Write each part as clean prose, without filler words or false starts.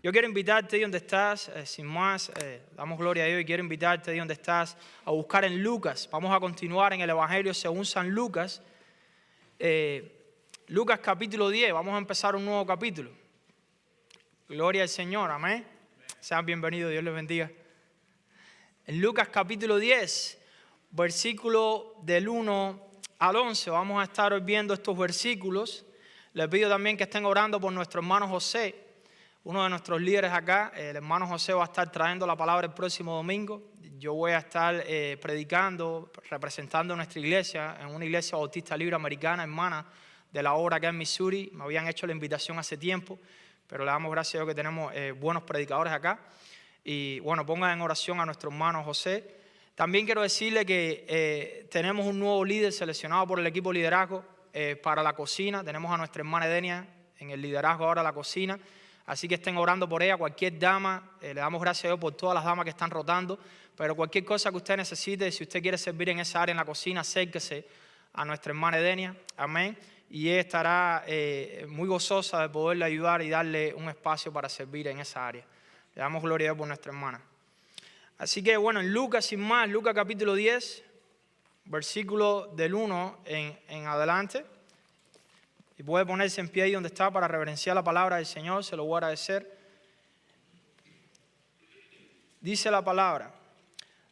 Yo quiero invitarte ahí donde estás, sin más, damos gloria a Dios y quiero invitarte ahí donde estás a buscar en Lucas. Vamos a continuar en el Evangelio según San Lucas. Lucas capítulo 10, vamos a empezar un nuevo capítulo. Gloria al Señor, amén. Sean bienvenidos, Dios les bendiga. En Lucas capítulo 10, versículo del 1 al 11, vamos a estar hoy viendo estos versículos. Les pido también que estén orando por nuestro hermano José, uno de nuestros líderes acá. El hermano José va a estar trayendo la palabra el próximo domingo. Yo voy a estar predicando, representando a nuestra iglesia en una iglesia bautista libre americana, hermana de la obra acá en Missouri. Me habían hecho la invitación hace tiempo, pero le damos gracias a Dios que tenemos buenos predicadores acá. Y bueno, pongan en oración a nuestro hermano José. También quiero decirle que tenemos un nuevo líder seleccionado por el equipo liderazgo para la cocina. Tenemos a nuestra hermana Edenia en el liderazgo ahora de la cocina. Así que estén orando por ella, cualquier dama. Le damos gracias a Dios por todas las damas que están rotando. Pero cualquier cosa que usted necesite, si usted quiere servir en esa área en la cocina, acérquese a nuestra hermana Edenia. Amén. Y ella estará muy gozosa de poderle ayudar y darle un espacio para servir en esa área. Le damos gloria a Dios por nuestra hermana. Así que bueno, en Lucas, sin más, Lucas capítulo 10, versículo del 1 en adelante. Y puede ponerse en pie ahí donde está para reverenciar la palabra del Señor, se lo voy a agradecer. Dice la palabra: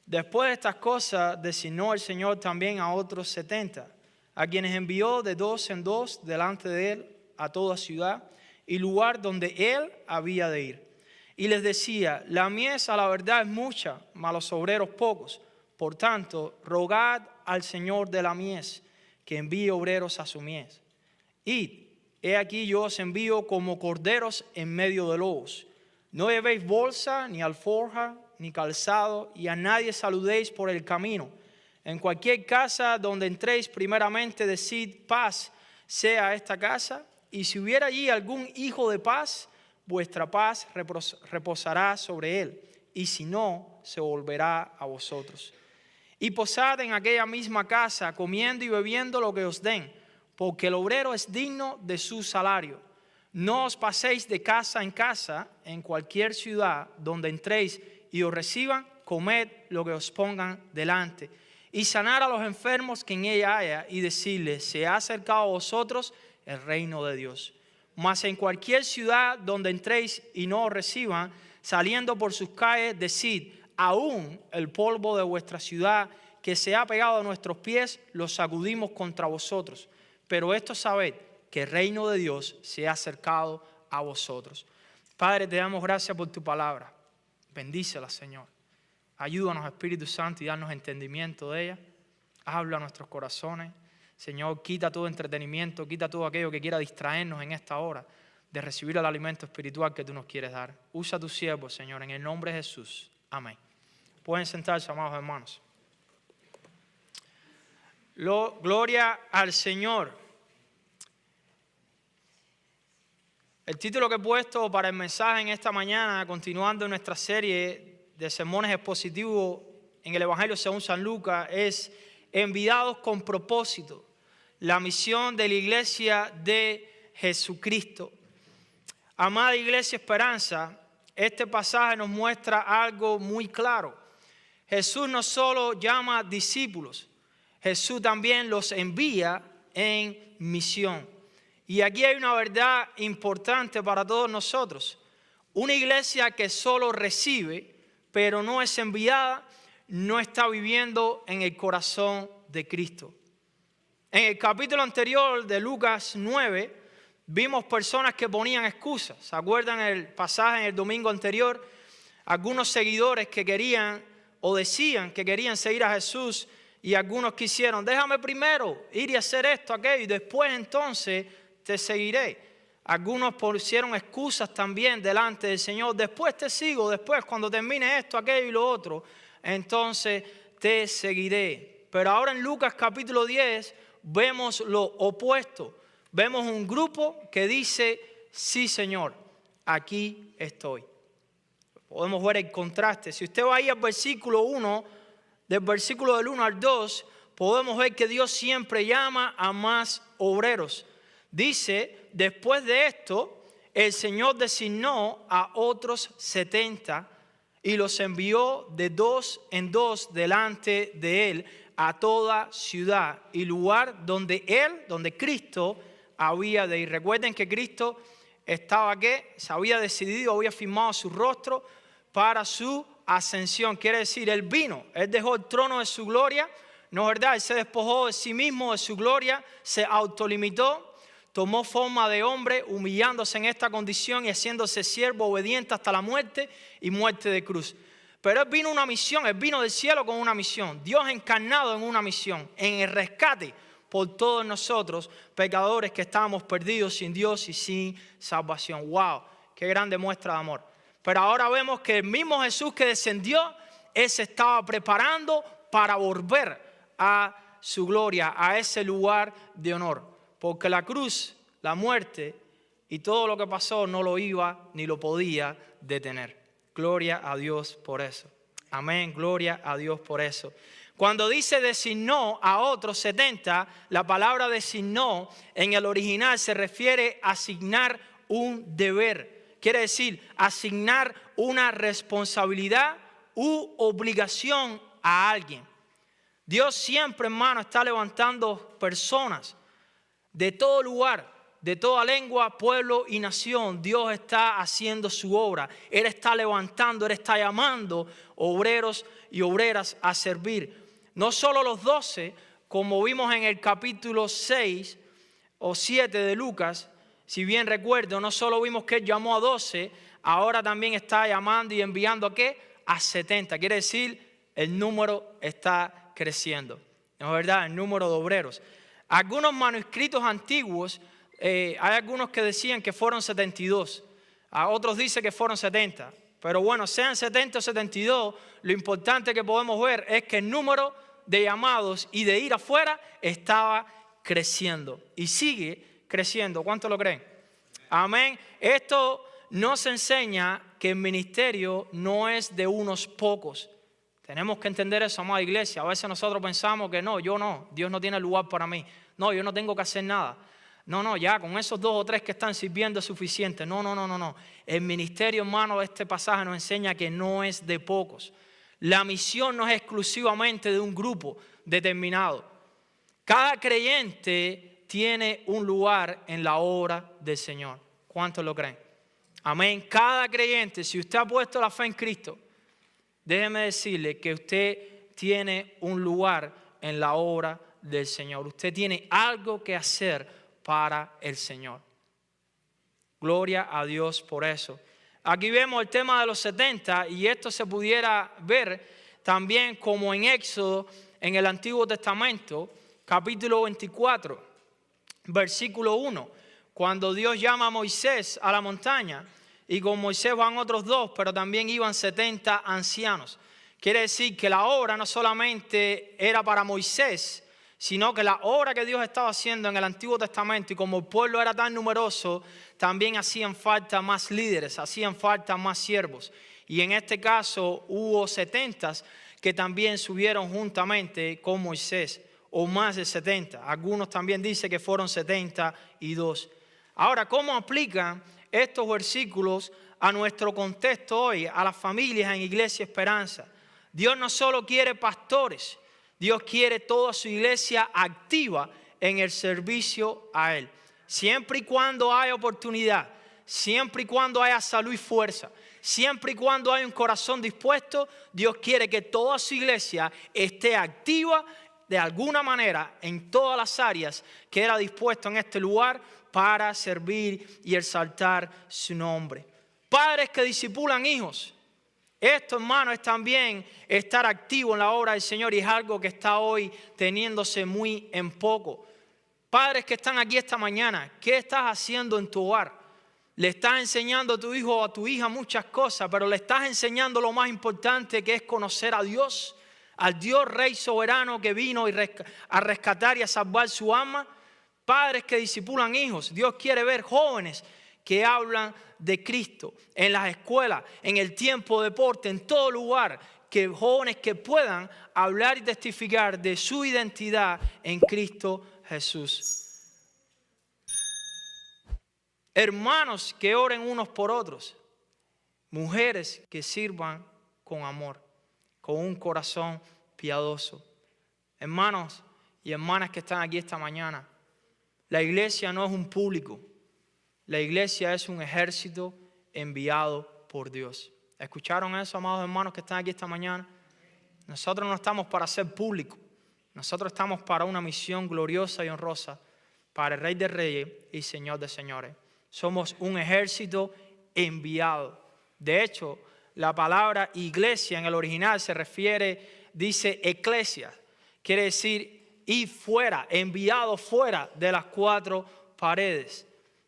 después de estas cosas designó el Señor también a otros 70, a quienes envió de dos en dos delante de él a toda ciudad y lugar donde él había de ir. Y les decía: la mies a la verdad es mucha, mas los obreros pocos. Por tanto, rogad al Señor de la mies que envíe obreros a su mies. Id, he aquí yo os envío como corderos en medio de lobos. No llevéis bolsa, ni alforja, ni calzado, y a nadie saludéis por el camino. En cualquier casa donde entréis, primeramente decid: paz sea a esta casa. Y si hubiera allí algún hijo de paz, vuestra paz reposará sobre él, y si no, se volverá a vosotros. Y posad en aquella misma casa, comiendo y bebiendo lo que os den, porque el obrero es digno de su salario. No os paséis de casa en casa. En cualquier ciudad donde entréis y os reciban, comed lo que os pongan delante. Y sanar a los enfermos que en ella haya, y decirles: se ha acercado a vosotros el reino de Dios. Mas en cualquier ciudad donde entréis y no os reciban, saliendo por sus calles, decid: aún el polvo de vuestra ciudad que se ha pegado a nuestros pies, lo sacudimos contra vosotros. Pero esto sabed, que el reino de Dios se ha acercado a vosotros. Padre, te damos gracias por tu palabra. Bendícela, Señor. Ayúdanos, Espíritu Santo, y danos entendimiento de ella. Habla a nuestros corazones. Señor, quita todo entretenimiento, quita todo aquello que quiera distraernos en esta hora de recibir el alimento espiritual que tú nos quieres dar. Usa a tu siervo, Señor, en el nombre de Jesús. Amén. Pueden sentarse, amados hermanos. Gloria al Señor. El título que he puesto para el mensaje en esta mañana, continuando nuestra serie de sermones expositivos en el Evangelio según San Lucas, es enviados con propósito, la misión de la iglesia de Jesucristo. Amada Iglesia Esperanza, este pasaje nos muestra algo muy claro. Jesús no solo llama discípulos, Jesús también los envía en misión. Y aquí hay una verdad importante para todos nosotros. Una iglesia que solo recibe, pero no es enviada, no está viviendo en el corazón de Cristo. En el capítulo anterior de Lucas 9, vimos personas que ponían excusas. ¿Se acuerdan el pasaje en el domingo anterior? Algunos seguidores que querían o decían que querían seguir a Jesús, y algunos quisieron: déjame primero ir y hacer esto, aquello, y después entonces te seguiré. Algunos pusieron excusas también delante del Señor: después te sigo, después cuando termine esto, aquello y lo otro, entonces te seguiré. Pero ahora en Lucas capítulo 10 vemos lo opuesto. Vemos un grupo que dice: sí, Señor, aquí estoy. Podemos ver el contraste. Si usted va ahí al versículo 1, del versículo del 1 al 2, podemos ver que Dios siempre llama a más obreros. Dice: después de esto, el Señor designó a otros 70 y los envió de 2 en 2 delante de él a toda ciudad y lugar donde Cristo había de ir. Recuerden que Cristo estaba aquí, se había decidido, había firmado su rostro para su ascensión. Quiere decir, Él vino, Él dejó el trono de su gloria, ¿no es verdad? Él se despojó de sí mismo, de su gloria, se autolimitó, tomó forma de hombre, humillándose en esta condición y haciéndose siervo obediente hasta la muerte y muerte de cruz. Pero Él vino una misión, Él vino del cielo con una misión. Dios encarnado en una misión, en el rescate por todos nosotros, pecadores que estábamos perdidos sin Dios y sin salvación. ¡Wow! ¡Qué grande muestra de amor! Pero ahora vemos que el mismo Jesús que descendió, Él se estaba preparando para volver a su gloria, a ese lugar de honor. Porque la cruz, la muerte y todo lo que pasó no lo iba ni lo podía detener. Gloria a Dios por eso. Amén, gloria a Dios por eso. Cuando dice designó a otros 70, la palabra designó en el original se refiere a asignar un deber. Quiere decir asignar una responsabilidad u obligación a alguien. Dios siempre, hermano, está levantando personas de todo lugar, de toda lengua, pueblo y nación. Dios está haciendo su obra. Él está levantando, Él está llamando obreros y obreras a servir. No solo los 12, como vimos en el capítulo 6 o 7 de Lucas, si bien recuerdo, no solo vimos que Él llamó a 12, ahora también está llamando y enviando ¿a qué? A 70. Quiere decir, el número está creciendo. ¿No es verdad? El número de obreros. Algunos manuscritos antiguos, hay algunos que decían que fueron 72. A otros dicen que fueron 70. Pero bueno, sean 70 o 72, lo importante que podemos ver es que el número de llamados y de ir afuera estaba creciendo. Y sigue creciendo. ¿Cuántos lo creen? Amén. Esto nos enseña que el ministerio no es de unos pocos. Tenemos que entender eso, amada iglesia. A veces nosotros pensamos que no, yo no, Dios no tiene lugar para mí. No, yo no tengo que hacer nada. No, ya con esos 2 o 3 que están sirviendo es suficiente. No. El ministerio, hermano, de este pasaje nos enseña que no es de pocos. La misión no es exclusivamente de un grupo determinado. Cada creyente tiene un lugar en la obra del Señor. ¿Cuántos lo creen? Amén. Cada creyente, si usted ha puesto la fe en Cristo, déjeme decirle que usted tiene un lugar en la obra del Señor. Usted tiene algo que hacer para el Señor. Gloria a Dios por eso. Aquí vemos el tema de los 70 y esto se pudiera ver también como en Éxodo, en el Antiguo Testamento, capítulo 24, versículo 1. Cuando Dios llama a Moisés a la montaña y con Moisés van otros 2, pero también iban 70 ancianos. Quiere decir que la obra no solamente era para Moisés, sino que la obra que Dios estaba haciendo en el Antiguo Testamento y como el pueblo era tan numeroso, también hacían falta más líderes, hacían falta más siervos. Y en este caso hubo 70 que también subieron juntamente con Moisés, o más de 70. Algunos también dicen que fueron 72. Ahora, ¿cómo aplican estos versículos a nuestro contexto hoy, a las familias en Iglesia Esperanza? Dios no solo quiere pastores, Dios quiere toda su iglesia activa en el servicio a Él. Siempre y cuando haya oportunidad, siempre y cuando haya salud y fuerza, siempre y cuando haya un corazón dispuesto, Dios quiere que toda su iglesia esté activa de alguna manera en todas las áreas que era dispuesto en este lugar para servir y exaltar su nombre. Padres que discipulan hijos. Esto, hermano, es también estar activo en la obra del Señor y es algo que está hoy teniéndose muy en poco. Padres que están aquí esta mañana, ¿qué estás haciendo en tu hogar? Le estás enseñando a tu hijo o a tu hija muchas cosas, pero le estás enseñando lo más importante que es conocer a Dios, al Dios Rey soberano que vino a rescatar y a salvar su alma. Padres que discipulan hijos, Dios quiere ver jóvenes que hablan de Cristo en las escuelas, en el tiempo de deporte, en todo lugar, que jóvenes que puedan hablar y testificar de su identidad en Cristo Jesús. hermanos que oren unos por otros, mujeres que sirvan con amor, con un corazón piadoso. Hermanos y hermanas que están aquí esta mañana, la iglesia no es un público, la iglesia es un ejército enviado por Dios. ¿Escucharon eso, amados hermanos que están aquí esta mañana? Nosotros no estamos para ser públicos, nosotros estamos para una misión gloriosa y honrosa, para el Rey de Reyes y Señor de Señores. Somos un ejército enviado. De hecho, la palabra iglesia en el original se refiere, dice eclesia, quiere decir ir fuera, enviado fuera de las cuatro paredes.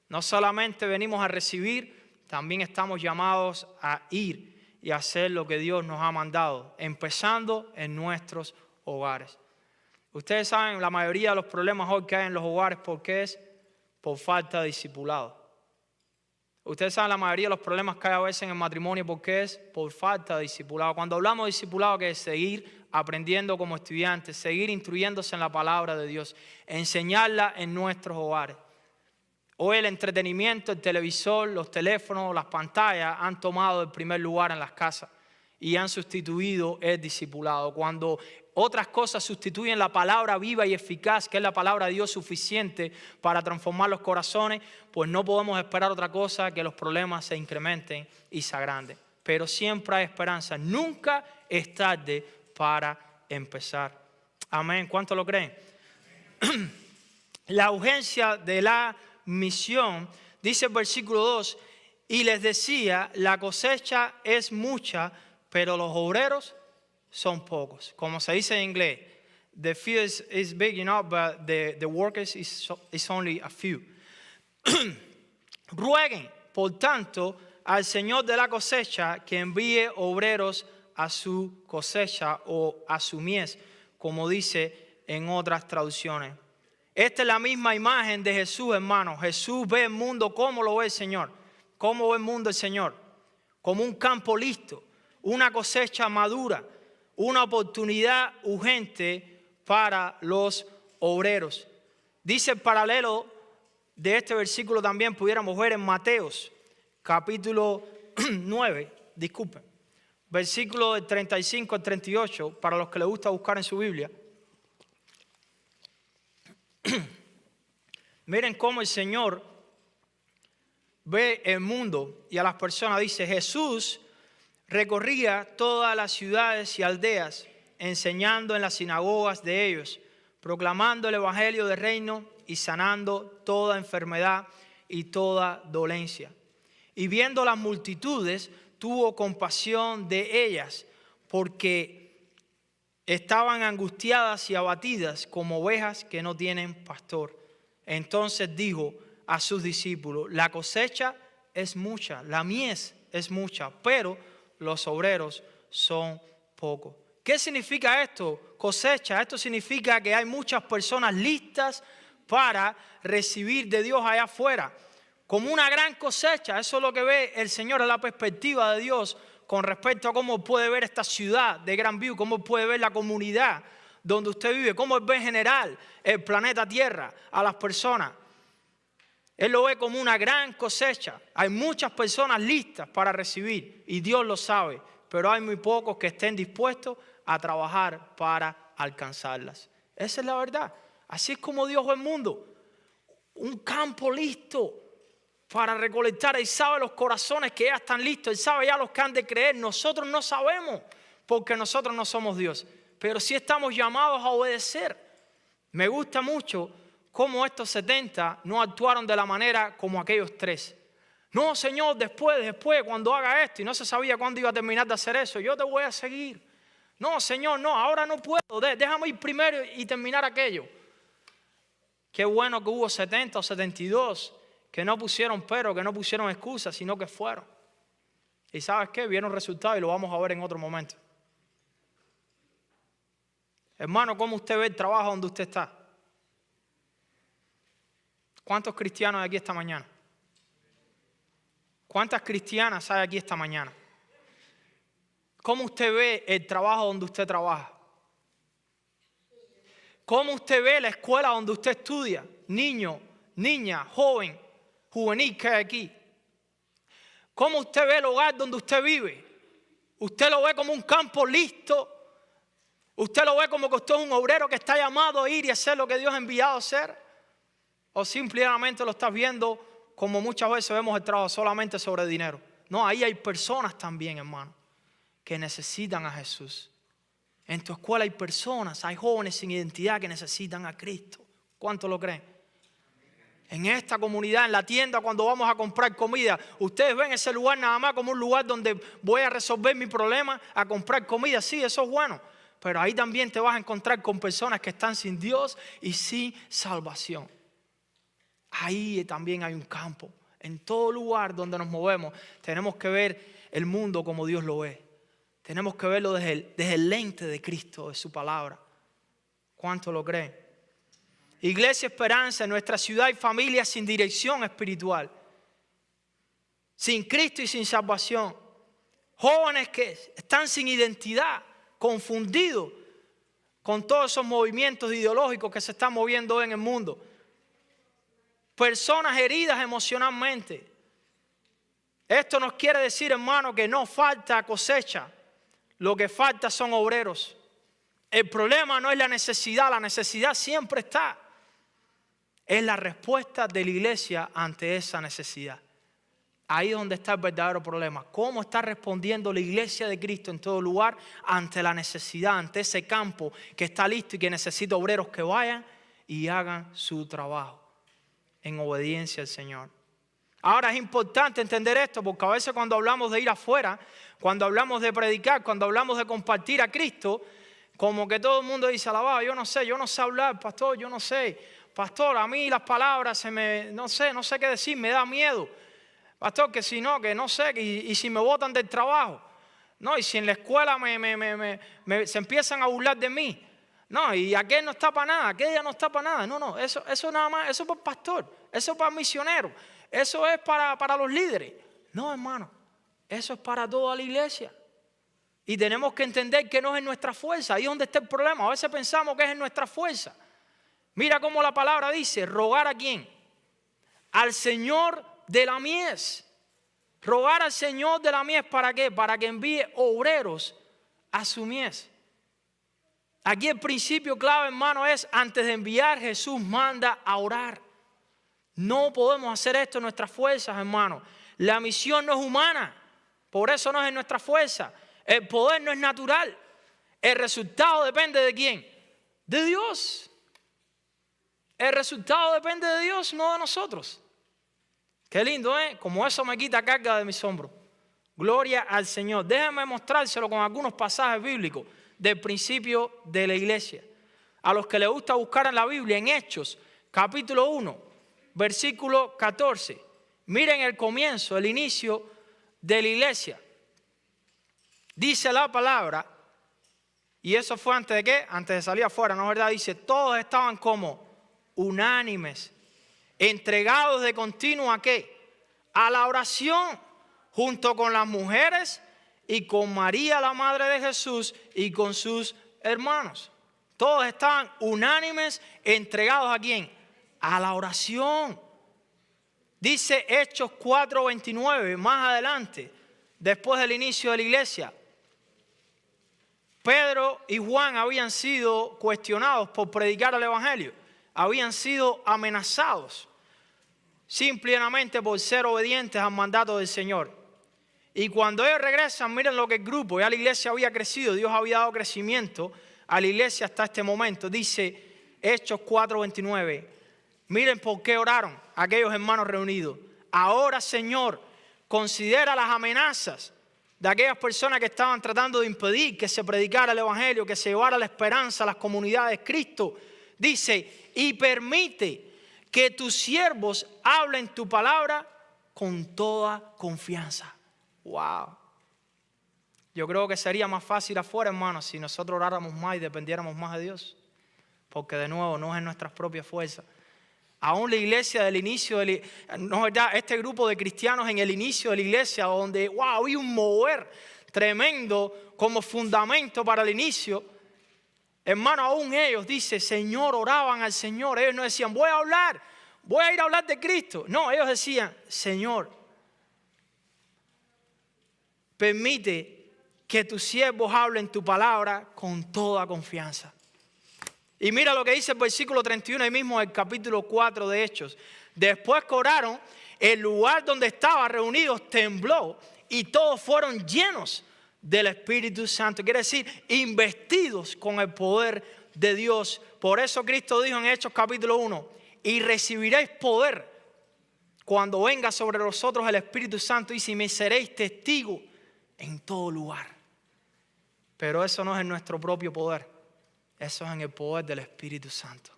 No solamente venimos a recibir, también estamos llamados a ir y hacer lo que Dios nos ha mandado, empezando en nuestros hogares. Ustedes saben, la mayoría de los problemas hoy que hay en los hogares, ¿por qué es? Por falta de discipulado. Ustedes saben, la mayoría de los problemas que hay a veces en el matrimonio, ¿por qué es? Por falta de discipulado. Cuando hablamos de discipulado, que es seguir aprendiendo como estudiantes, seguir instruyéndose en la palabra de Dios, enseñarla en nuestros hogares. Hoy el entretenimiento, el televisor, los teléfonos, las pantallas han tomado el primer lugar en las casas y han sustituido el discipulado. Cuando otras cosas sustituyen la palabra viva y eficaz, que es la palabra de Dios suficiente para transformar los corazones, pues no podemos esperar otra cosa que los problemas se incrementen y se agranden. Pero siempre hay esperanza. Nunca es tarde para empezar. Amén. ¿Cuántos lo creen? La urgencia de la misión, dice el versículo 2, y les decía, la cosecha es mucha, pero los obreros son pocos. Como se dice en inglés, the field is big, but the workers is only a few. Rueguen, por tanto, al Señor de la cosecha que envíe obreros a su cosecha o a su mies, como dice en otras traducciones. Esta es la misma imagen de Jesús, hermanos. Jesús ve el mundo como lo ve el Señor. ¿Cómo ve el mundo el Señor? Como un campo listo, una cosecha madura, una oportunidad urgente para los obreros. Dice el paralelo de este versículo también, pudiéramos ver en Mateos, capítulo 9, disculpen, versículo del 35 al 38, para los que les gusta buscar en su Biblia. Miren cómo el Señor ve el mundo y a las personas. Dice, Jesús recorría todas las ciudades y aldeas, enseñando en las sinagogas de ellos, proclamando el evangelio del reino y sanando toda enfermedad y toda dolencia. Y viendo las multitudes, tuvo compasión de ellas, porque estaban angustiadas y abatidas como ovejas que no tienen pastor. Entonces dijo a sus discípulos, la cosecha es mucha, la mies es mucha, pero los obreros son pocos. ¿Qué significa esto? Cosecha. Esto significa que hay muchas personas listas para recibir de Dios allá afuera. Como una gran cosecha. Eso es lo que ve el Señor en la perspectiva de Dios con respecto a cómo puede ver esta ciudad de Grandview, cómo puede ver la comunidad donde usted vive, cómo ve en general el planeta Tierra, a las personas. Él lo ve como una gran cosecha. Hay muchas personas listas para recibir y Dios lo sabe, pero hay muy pocos que estén dispuestos a trabajar para alcanzarlas. Esa es la verdad. Así es como Dios ve el mundo. Un campo listo para recolectar. Él sabe los corazones que ya están listos. Él sabe ya los que han de creer. Nosotros no sabemos porque nosotros no somos Dios, pero sí estamos llamados a obedecer. Me gusta mucho cómo estos 70 no actuaron de la manera como aquellos 3. No, Señor, después, cuando haga esto, y no se sabía cuándo iba a terminar de hacer eso, yo te voy a seguir. No, Señor, no, ahora no puedo, déjame ir primero y terminar aquello. Qué bueno que hubo 70 o 72 que no pusieron pero, que no pusieron excusas, sino que fueron. Y ¿sabes qué? Vieron resultados y lo vamos a ver en otro momento. Hermano, ¿cómo usted ve el trabajo donde usted está? ¿Cuántos cristianos hay aquí esta mañana? ¿Cuántas cristianas hay aquí esta mañana? ¿Cómo usted ve el trabajo donde usted trabaja? ¿Cómo usted ve la escuela donde usted estudia? Niño, niña, joven, juvenil que hay aquí. ¿Cómo usted ve el hogar donde usted vive? ¿Usted lo ve como un campo listo? ¿Usted lo ve como que usted es un obrero que está llamado a ir y hacer lo que Dios ha enviado a hacer? ¿O simplemente lo estás viendo como muchas veces vemos el trabajo solamente sobre dinero? No, ahí hay personas también, hermano, que necesitan a Jesús. En tu escuela hay personas, hay jóvenes sin identidad que necesitan a Cristo. ¿Cuánto lo creen? En esta comunidad, en la tienda, cuando vamos a comprar comida, ustedes ven ese lugar nada más como un lugar donde voy a resolver mi problema, a comprar comida. Sí, eso es bueno, pero ahí también te vas a encontrar con personas que están sin Dios y sin salvación. Ahí también hay un campo. En todo lugar donde nos movemos tenemos que ver el mundo como Dios lo ve. Tenemos que verlo desde el lente de Cristo, de su palabra. ¿Cuánto lo creen? Iglesia Esperanza, en nuestra ciudad hay familias sin dirección espiritual, sin Cristo y sin salvación. Jóvenes que están sin identidad, confundidos con todos esos movimientos ideológicos que se están moviendo en el mundo. Personas heridas emocionalmente. Esto nos quiere decir, hermano, que no falta cosecha. Lo que falta son obreros. El problema no es la necesidad siempre está. Es la respuesta de la iglesia ante esa necesidad. Ahí es donde está el verdadero problema. ¿Cómo está respondiendo la iglesia de Cristo en todo lugar ante la necesidad, ante ese campo que está listo y que necesita obreros que vayan y hagan su trabajo en obediencia al Señor? Ahora es importante entender esto, porque a veces cuando hablamos de ir afuera, cuando hablamos de predicar, cuando hablamos de compartir a Cristo, como que todo el mundo dice, alabado, yo no sé hablar, pastor, yo no sé. Pastor, a mí las palabras no sé qué decir, me da miedo. Pastor, que si no, que no sé, y si me botan del trabajo. No, y si en la escuela se empiezan a burlar de mí. No, y aquel no está para nada, aquella no está para nada. No, eso nada más, eso es para el pastor, eso es para el misionero, eso es para los líderes. No, hermano, eso es para toda la iglesia. Y tenemos que entender que no es en nuestra fuerza. Ahí es donde está el problema. A veces pensamos que es en nuestra fuerza. Mira cómo la palabra dice, rogar a quién. Al Señor de la mies. Rogar al Señor de la mies, ¿para qué? Para que envíe obreros a su mies. Aquí el principio clave, hermano, es antes de enviar, Jesús manda a orar. No podemos hacer esto en nuestras fuerzas, hermano. La misión no es humana, por eso no es en nuestra fuerza. El poder no es natural. El resultado depende de quién? De Dios. El resultado depende de Dios, no de nosotros. Qué lindo, ¿eh? Como eso me quita carga de mis hombros. Gloria al Señor. Déjenme mostrárselo con algunos pasajes bíblicos del principio de la iglesia. A los que les gusta buscar en la Biblia, en Hechos, capítulo 1, versículo 14. Miren el comienzo, el inicio de la iglesia. Dice la palabra, y eso fue antes de ¿qué? Antes de salir afuera, ¿no es verdad? Dice, todos estaban como unánimes, entregados de continuo ¿a qué? A la oración, junto con las mujeres y con María, la madre de Jesús, y con sus hermanos. Todos estaban unánimes, entregados ¿a quién? A la oración. Dice Hechos 4:29, más adelante, después del inicio de la iglesia. Pedro y Juan habían sido cuestionados por predicar el evangelio. Habían sido amenazados simplemente por ser obedientes al mandato del Señor. Y cuando ellos regresan, miren lo que el grupo, ya la iglesia había crecido, Dios había dado crecimiento a la iglesia hasta este momento. Dice Hechos 4:29, miren por qué oraron aquellos hermanos reunidos. Ahora, Señor, considera las amenazas de aquellas personas que estaban tratando de impedir que se predicara el evangelio, que se llevara la esperanza a las comunidades de Cristo. Dice, y permite que tus siervos hablen tu palabra con toda confianza. Wow. Yo creo que sería más fácil afuera, hermanos, si nosotros oráramos más y dependiéramos más de Dios. Porque de nuevo, no es en nuestras propias fuerzas. Aún la iglesia del inicio, este grupo de cristianos en el inicio de la iglesia, donde había un mover tremendo como fundamento para el inicio. Hermano, aún ellos, dice, Señor, oraban al Señor. Ellos no decían, voy a hablar, voy a ir a hablar de Cristo. No, ellos decían, Señor, permite que tus siervos hablen tu palabra con toda confianza. Y mira lo que dice el versículo 31 ahí mismo del capítulo 4 de Hechos. Después que oraron, el lugar donde estaban reunidos tembló y todos fueron llenos del Espíritu Santo. Quiere decir, investidos con el poder de Dios. Por eso Cristo dijo en Hechos capítulo 1, y recibiréis poder cuando venga sobre vosotros el Espíritu Santo, y si me seréis testigos en todo lugar. Pero eso no es en nuestro propio poder. Eso es en el poder del Espíritu Santo.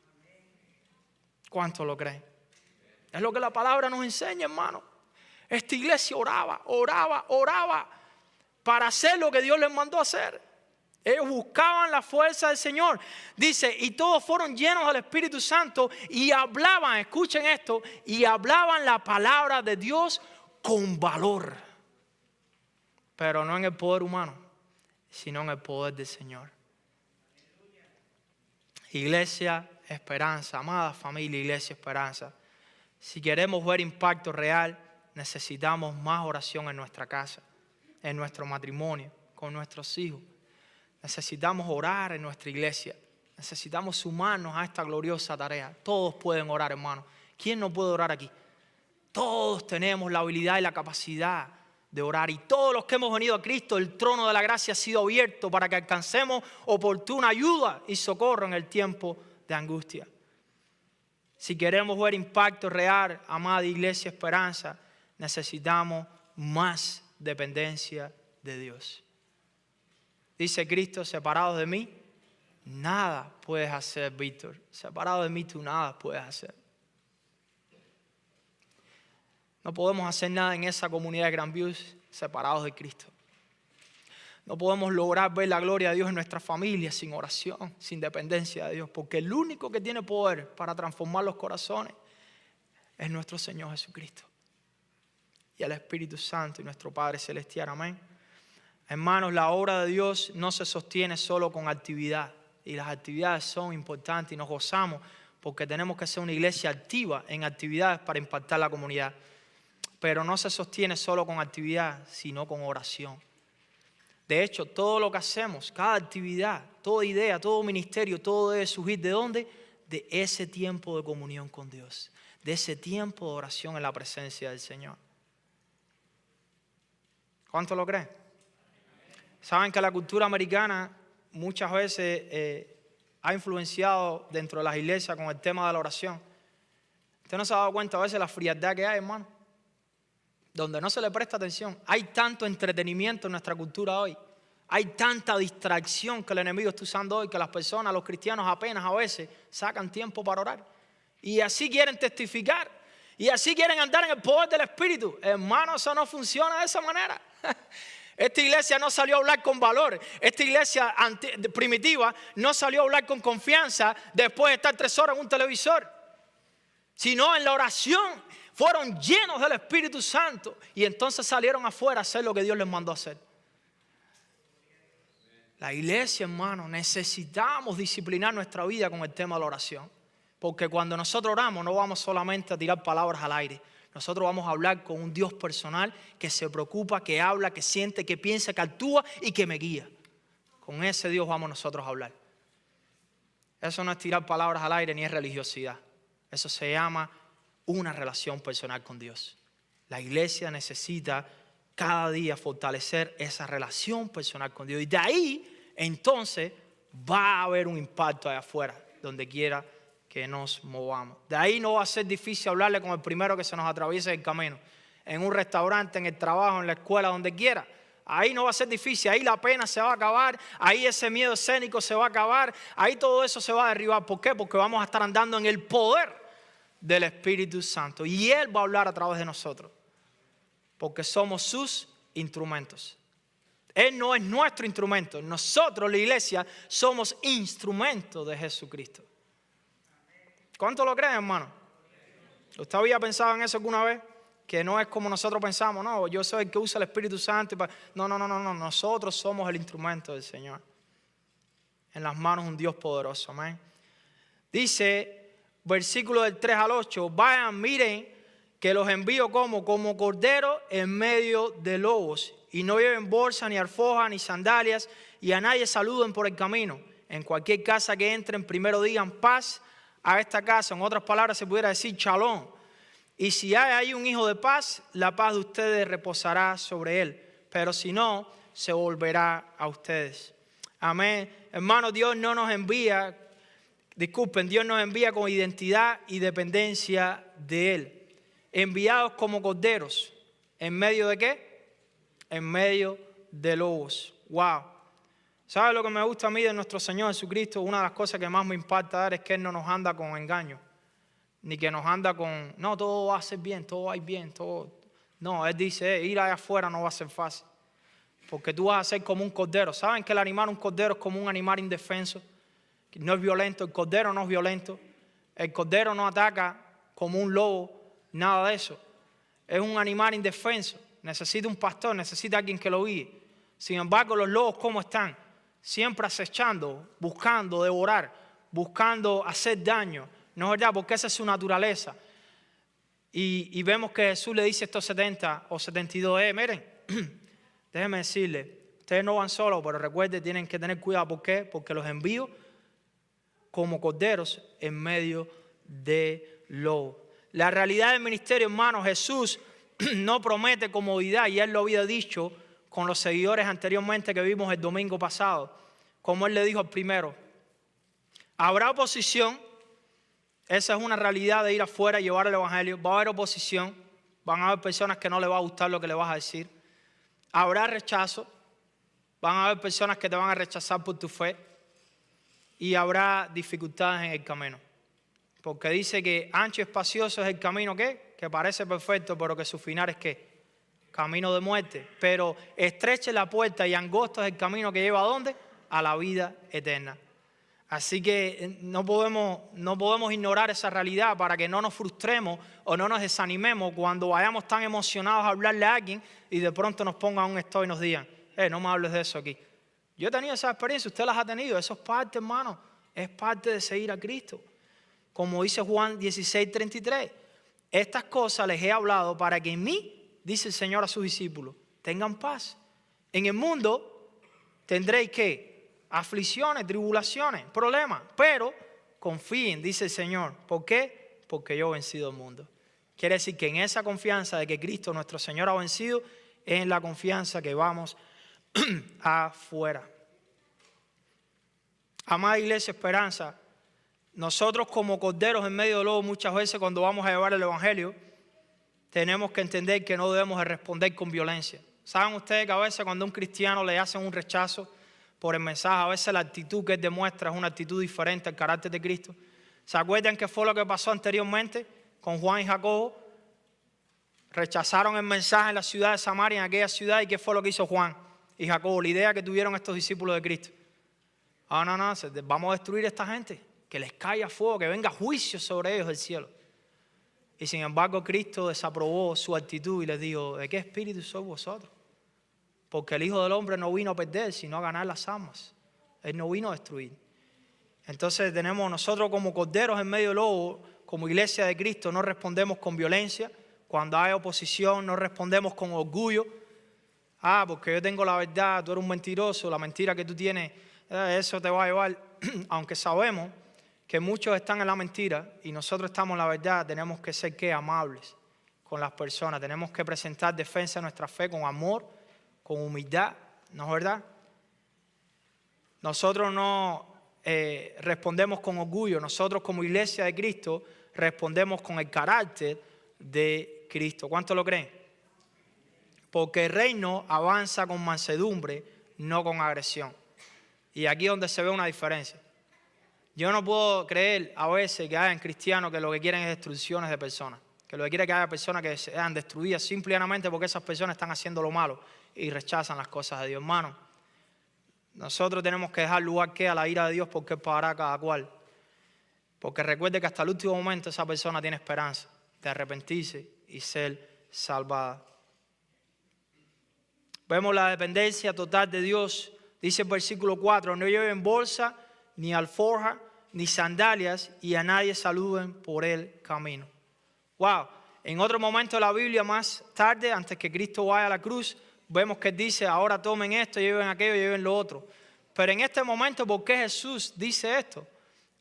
¿Cuánto lo creen? Es lo que la palabra nos enseña, hermano. Esta iglesia oraba para hacer lo que Dios les mandó a hacer. Ellos buscaban la fuerza del Señor. Dice, y todos fueron llenos del Espíritu Santo y hablaban, escuchen esto, y hablaban la palabra de Dios con valor. Pero no en el poder humano, sino en el poder del Señor. Iglesia Esperanza, amada familia, Iglesia Esperanza. Si queremos ver impacto real, necesitamos más oración en nuestra casa, en nuestro matrimonio, con nuestros hijos. Necesitamos orar en nuestra iglesia. Necesitamos sumarnos a esta gloriosa tarea. Todos pueden orar, hermano. ¿Quién no puede orar aquí? Todos tenemos la habilidad y la capacidad de orar. Y todos los que hemos venido a Cristo, el trono de la gracia ha sido abierto para que alcancemos oportuna ayuda y socorro en el tiempo de angustia. Si queremos ver impacto real, amada Iglesia Esperanza, necesitamos más dependencia de Dios. Dice Cristo, separados de mí, nada puedes hacer, Víctor. Separado de mí, tú nada puedes hacer. No podemos hacer nada en esa comunidad de Grandviews separados de Cristo. No podemos lograr ver la gloria de Dios en nuestra familia sin oración, sin dependencia de Dios. Porque el único que tiene poder para transformar los corazones es nuestro Señor Jesucristo. Y el Espíritu Santo y nuestro Padre Celestial. Amén. Hermanos, la obra de Dios no se sostiene solo con actividad. Y las actividades son importantes y nos gozamos porque tenemos que ser una iglesia activa en actividades para impactar la comunidad. Pero no se sostiene solo con actividad, sino con oración. De hecho, todo lo que hacemos, cada actividad, toda idea, todo ministerio, todo debe surgir ¿de dónde? De ese tiempo de comunión con Dios. De ese tiempo de oración en la presencia del Señor. ¿Cuánto lo creen? Saben que la cultura americana muchas veces ha influenciado dentro de las iglesias con el tema de la oración. ¿Usted no se ha dado cuenta a veces de la frialdad que hay, hermano? Donde no se le presta atención. Hay tanto entretenimiento en nuestra cultura hoy. Hay tanta distracción que el enemigo está usando hoy que las personas, los cristianos apenas a veces sacan tiempo para orar. Y así quieren testificar. Y así quieren andar en el poder del Espíritu. Hermano, eso no funciona de esa manera. Esta iglesia no salió a hablar con valor. Esta iglesia primitiva no salió a hablar con confianza después de estar 3 horas en un televisor. Sino en la oración. Fueron llenos del Espíritu Santo y entonces salieron afuera a hacer lo que Dios les mandó a hacer. La iglesia, hermano, necesitamos disciplinar nuestra vida con el tema de la oración. Porque cuando nosotros oramos no vamos solamente a tirar palabras al aire. Nosotros vamos a hablar con un Dios personal que se preocupa, que habla, que siente, que piensa, que actúa y que me guía. Con ese Dios vamos nosotros a hablar. Eso no es tirar palabras al aire ni es religiosidad. Eso se llama una relación personal con Dios. La iglesia necesita cada día fortalecer esa relación personal con Dios. Y de ahí, entonces, va a haber un impacto allá afuera, donde quiera que nos movamos. De ahí no va a ser difícil hablarle con el primero que se nos atraviese el camino. En un restaurante, en el trabajo, en la escuela, donde quiera. Ahí no va a ser difícil, ahí la pena se va a acabar, ahí ese miedo escénico se va a acabar, ahí todo eso se va a derribar. ¿Por qué? Porque vamos a estar andando en el poder del Espíritu Santo y Él va a hablar a través de nosotros porque somos sus instrumentos. Él no es nuestro instrumento, nosotros la iglesia somos instrumentos de Jesucristo. ¿Cuánto lo creen, hermano? ¿Usted había pensado en eso alguna vez? Que no es como nosotros pensamos, no, yo soy el que usa el Espíritu Santo. No, nosotros somos el instrumento del Señor. En las manos de un Dios poderoso, amén. Dice, versículo del 3 al 8, vayan, miren que los envío como corderos en medio de lobos, y no lleven bolsa, ni alforja, ni sandalias, y a nadie saluden por el camino. En cualquier casa que entren, primero digan paz a esta casa. En otras palabras se pudiera decir shalom. Y si hay ahí un hijo de paz, la paz de ustedes reposará sobre él. Pero si no, se volverá a ustedes. Amén. Hermanos, Dios nos envía con identidad y dependencia de él. Enviados como corderos. ¿En medio de qué? En medio de lobos. Wow. ¿Sabe lo que me gusta a mí de nuestro Señor Jesucristo? Una de las cosas que más me impacta es que Él no nos anda con engaño. Ni que nos anda con, no, todo va a ser bien, todo va a ir bien, todo. No, Él dice, ir allá afuera no va a ser fácil. Porque tú vas a ser como un cordero. ¿Saben que el animal, un cordero, es como un animal indefenso? No es violento, el cordero no es violento. El cordero no ataca como un lobo. Nada de eso. Es un animal indefenso. Necesita un pastor, necesita alguien que lo guíe. Sin embargo, los lobos, ¿cómo están? Siempre acechando, buscando devorar, buscando hacer daño. ¿No es verdad? Porque esa es su naturaleza. Y vemos que Jesús le dice a estos 70 o 72, miren, déjenme decirles, ustedes no van solos, pero recuerden, tienen que tener cuidado. ¿Por qué? Porque los envío como corderos en medio de lobos. La realidad del ministerio, hermanos, Jesús no promete comodidad, y Él lo había dicho con los seguidores anteriormente que vimos el domingo pasado. Como Él le dijo al primero, habrá oposición, esa es una realidad de ir afuera y llevar el evangelio. Va a haber oposición, van a haber personas que no les va a gustar lo que le vas a decir. Habrá rechazo, van a haber personas que te van a rechazar por tu fe, y habrá dificultades en el camino. Porque dice que ancho y espacioso es el camino que parece perfecto, pero que su final es ¿qué? Camino de muerte. Pero estrecha es la puerta y angosto es el camino que lleva ¿a dónde? A la vida eterna. Así que no podemos ignorar esa realidad para que no nos frustremos o no nos desanimemos cuando vayamos tan emocionados a hablarle a alguien y de pronto nos pongan un stop y nos digan, no me hables de eso aquí. Yo he tenido esa experiencia, usted las ha tenido, eso es parte, hermano, es parte de seguir a Cristo. Como dice Juan 16:33, estas cosas les he hablado para que en mí, dice el Señor a sus discípulos, tengan paz. En el mundo tendréis ¿qué? Aflicciones, tribulaciones, problemas, pero confíen, dice el Señor. ¿Por qué? Porque yo he vencido el mundo. Quiere decir que en esa confianza de que Cristo nuestro Señor ha vencido, es en la confianza que vamos afuera. Amada Iglesia Esperanza, nosotros como corderos en medio de lobos, muchas veces cuando vamos a llevar el evangelio, tenemos que entender que no debemos de responder con violencia. ¿Saben ustedes que a veces cuando a un cristiano le hacen un rechazo por el mensaje, a veces la actitud que él demuestra es una actitud diferente al carácter de Cristo? ¿Se acuerdan qué fue lo que pasó anteriormente con Juan y Jacobo? Rechazaron el mensaje en la ciudad de Samaria, en aquella ciudad, ¿y qué fue lo que hizo Juan y Jacobo? La idea que tuvieron estos discípulos de Cristo. No, vamos a destruir a esta gente. Que les caiga fuego, que venga juicio sobre ellos del cielo. Y sin embargo Cristo desaprobó su actitud y les dijo, ¿de qué espíritu sois vosotros? Porque el Hijo del Hombre no vino a perder, sino a ganar las almas. Él no vino a destruir. Entonces tenemos nosotros como corderos en medio de lobo, como iglesia de Cristo, no respondemos con violencia. Cuando hay oposición no respondemos con orgullo. Porque yo tengo la verdad, tú eres un mentiroso, la mentira que tú tienes, eso te va a llevar. Aunque sabemos que muchos están en la mentira y nosotros estamos en la verdad, tenemos que ser ¿qué? Amables con las personas. Tenemos que presentar defensa de nuestra fe con amor, con humildad, ¿no es verdad? Nosotros no respondemos con orgullo. Nosotros como iglesia de Cristo respondemos con el carácter de Cristo. ¿Cuántos lo creen? Porque el reino avanza con mansedumbre, no con agresión. Y aquí es donde se ve una diferencia. Yo no puedo creer a veces que hayan cristianos que lo que quieren es destrucciones de personas. Que lo que quieren es que haya personas que sean destruidas simplemente porque esas personas están haciendo lo malo y rechazan las cosas de Dios. Hermano, nosotros tenemos que dejar lugar a la ira de Dios, porque Él pagará a cada cual. Porque recuerde que hasta el último momento esa persona tiene esperanza de arrepentirse y ser salvada. Vemos la dependencia total de Dios. Dice el versículo 4, no lleven bolsa, ni alforja, ni sandalias, y a nadie saluden por el camino. Wow. En otro momento de la Biblia, más tarde, antes que Cristo vaya a la cruz, vemos que dice, ahora tomen esto, lleven aquello, lleven lo otro. Pero en este momento, ¿por qué Jesús dice esto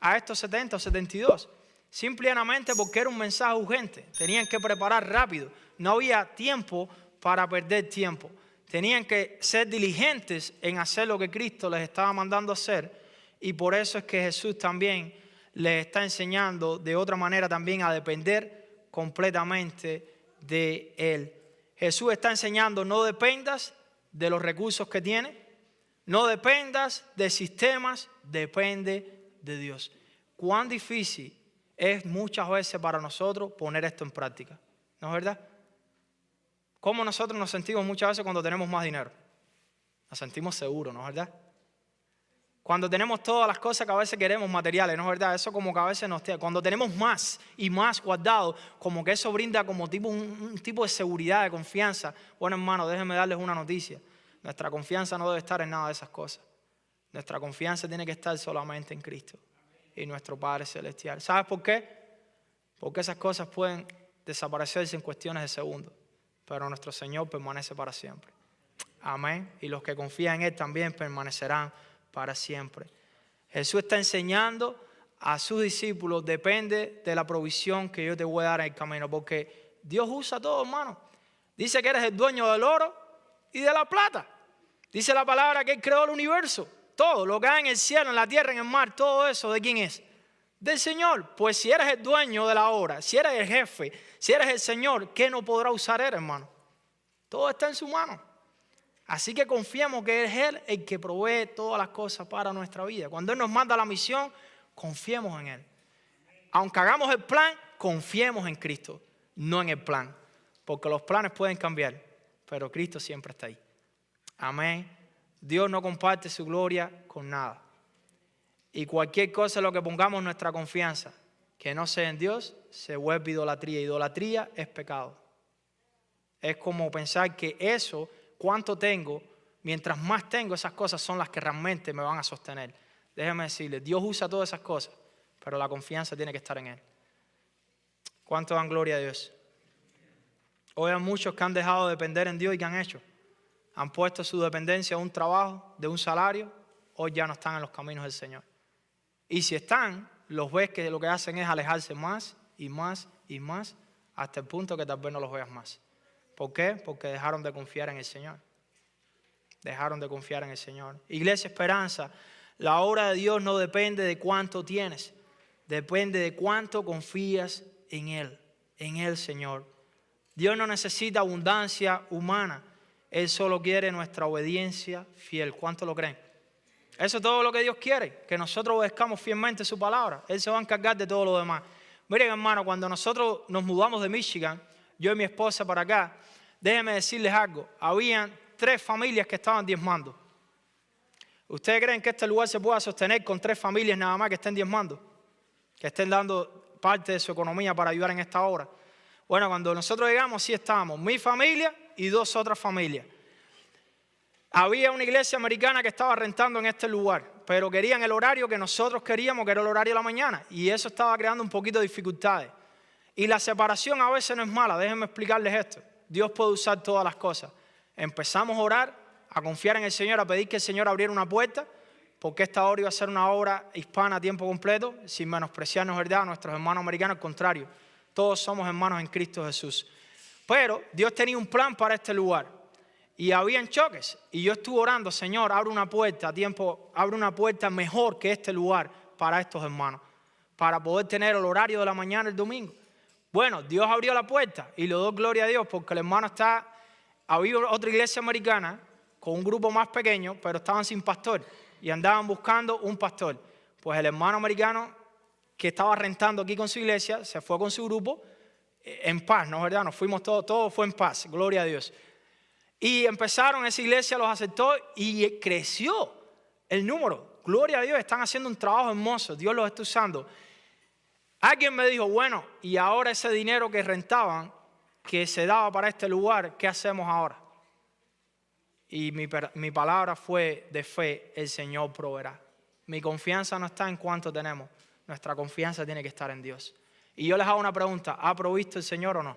a estos 70 o 72? Simplemente porque era un mensaje urgente. Tenían que preparar rápido. No había tiempo para perder tiempo. Tenían que ser diligentes en hacer lo que Cristo les estaba mandando hacer. Y por eso es que Jesús también les está enseñando de otra manera también a depender completamente de Él. Jesús está enseñando, no dependas de los recursos que tienes, no dependas de sistemas, depende de Dios. Cuán difícil es muchas veces para nosotros poner esto en práctica, ¿no es verdad? ¿Cómo nosotros nos sentimos muchas veces cuando tenemos más dinero? Nos sentimos seguros, ¿no es verdad? Cuando tenemos todas las cosas que a veces queremos materiales, ¿no es verdad? Eso como que a veces nos tiene. Cuando tenemos más y más guardado, como que eso brinda como tipo un tipo de seguridad, de confianza. Bueno, hermano, déjenme darles una noticia. Nuestra confianza no debe estar en nada de esas cosas. Nuestra confianza tiene que estar solamente en Cristo y nuestro Padre Celestial. ¿Sabes por qué? Porque esas cosas pueden desaparecerse en cuestiones de segundos, pero nuestro Señor permanece para siempre. Amén. Y los que confían en Él también permanecerán para siempre. Jesús está enseñando a sus discípulos, depende de la provisión que yo te voy a dar en el camino, porque Dios usa todo, hermano. Dice que eres el dueño del oro y de la plata. Dice la palabra que Él creó el universo. Todo, lo que hay en el cielo, en la tierra, en el mar, todo eso, ¿de quién es? Del Señor. Pues si eres el dueño de la obra, si eres el jefe, si eres el Señor, ¿qué no podrá usar Él, hermano? Todo está en su mano. Así que confiemos que es Él el que provee todas las cosas para nuestra vida. Cuando Él nos manda la misión, confiemos en Él. Aunque hagamos el plan, confiemos en Cristo, no en el plan. Porque los planes pueden cambiar, pero Cristo siempre está ahí. Amén. Dios no comparte su gloria con nada. Y cualquier cosa en lo que pongamos nuestra confianza, que no sea en Dios, se vuelve idolatría. Idolatría es pecado. Es como pensar que eso, cuánto tengo, mientras más tengo, esas cosas son las que realmente me van a sostener. Déjeme decirle, Dios usa todas esas cosas, pero la confianza tiene que estar en Él. ¿Cuánto dan gloria a Dios? Hoy hay muchos que han dejado de depender en Dios y ¿qué han hecho? Han puesto su dependencia a un trabajo, de un salario, hoy ya no están en los caminos del Señor. Y si están, los ves que lo que hacen es alejarse más y más y más, hasta el punto que tal vez no los veas más. ¿Por qué? Porque dejaron de confiar en el Señor. Dejaron de confiar en el Señor. Iglesia Esperanza, la obra de Dios no depende de cuánto tienes, depende de cuánto confías en Él, Señor. Dios no necesita abundancia humana, Él solo quiere nuestra obediencia fiel. ¿Cuánto lo creen? Eso es todo lo que Dios quiere, que nosotros obedezcamos fielmente su palabra. Él se va a encargar de todo lo demás. Miren, hermano, cuando nosotros nos mudamos de Michigan, yo y mi esposa para acá, déjenme decirles algo. Habían 3 familias que estaban diezmando. ¿Ustedes creen que este lugar se pueda sostener con 3 familias nada más que estén diezmando? Que estén dando parte de su economía para ayudar en esta obra. Bueno, cuando nosotros llegamos, sí estábamos mi familia y 2 otras familias. Había una iglesia americana que estaba rentando en este lugar, pero querían el horario que nosotros queríamos, que era el horario de la mañana, y eso estaba creando un poquito de dificultades. Y la separación a veces no es mala, déjenme explicarles esto. Dios puede usar todas las cosas. Empezamos a orar, a confiar en el Señor, a pedir que el Señor abriera una puerta, porque esta obra iba a ser una obra hispana a tiempo completo, sin menospreciarnos, ¿verdad?, a nuestros hermanos americanos, al contrario. Todos somos hermanos en Cristo Jesús. Pero Dios tenía un plan para este lugar. Y habían choques. Y yo estuve orando, Señor, abre una puerta a tiempo, abre una puerta mejor que este lugar para estos hermanos, para poder tener el horario de la mañana el domingo. Bueno, Dios abrió la puerta y le doy gloria a Dios porque el hermano había otra iglesia americana con un grupo más pequeño, pero estaban sin pastor y andaban buscando un pastor. Pues el hermano americano que estaba rentando aquí con su iglesia se fue con su grupo en paz, ¿no es verdad? Nos fuimos todo fue en paz, gloria a Dios. Y empezaron, esa iglesia los aceptó y creció el número. Gloria a Dios, están haciendo un trabajo hermoso, Dios los está usando. Alguien me dijo, bueno, y ahora ese dinero que rentaban, que se daba para este lugar, ¿qué hacemos ahora? Y mi palabra fue de fe, el Señor proveerá. Mi confianza no está en cuánto tenemos, nuestra confianza tiene que estar en Dios. Y yo les hago una pregunta, ¿ha provisto el Señor o no?